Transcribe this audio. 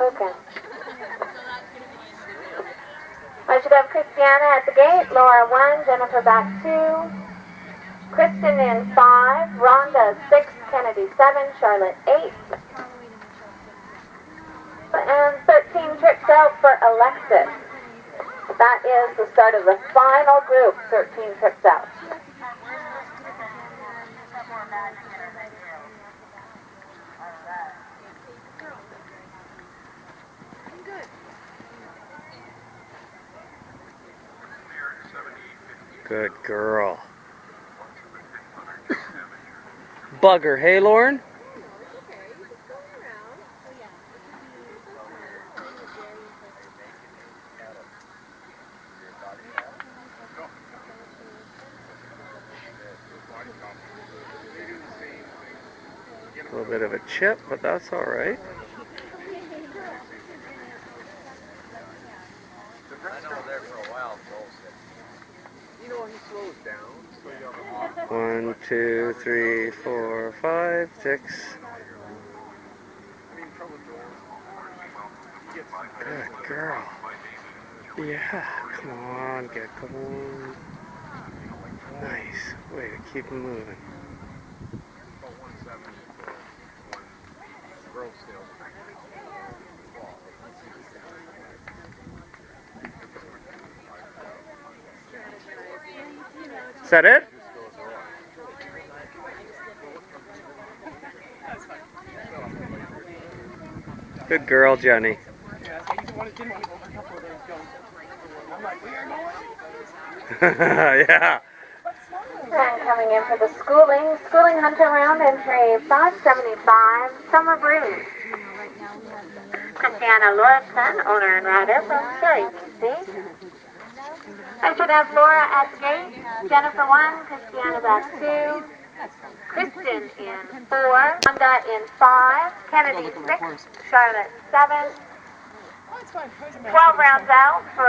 Lucan. I should have Christiana at the gate, Laura 1, Jennifer back 2, Kristen in 5, Rhonda 6, Kennedy 7, Charlotte 8, and 13 trips out for Alexis. That is the start of the final group, 13 trips out. Good girl. Bugger, hey Lauren? A little bit of a chip, but that's alright. I know there for a while, Joel said. You know, he slows down, so you have a 1, 2, 3, 4, 5, 6. Good girl. Yeah, come on, get going. Nice. Way to keep him moving. About 170 for one growth sale. Is that it? Good girl, Jenny. Yeah. And coming in for the schooling hunter round, entry 575, Summer Breeze. Christiana Lorison, owner and rider from Surrey, BC. I should have Laura at the gate, Jennifer 1, Christiana back 2, Kristen in 4, Rhonda in 5, Kennedy 6, Charlotte 7, 12 rounds out for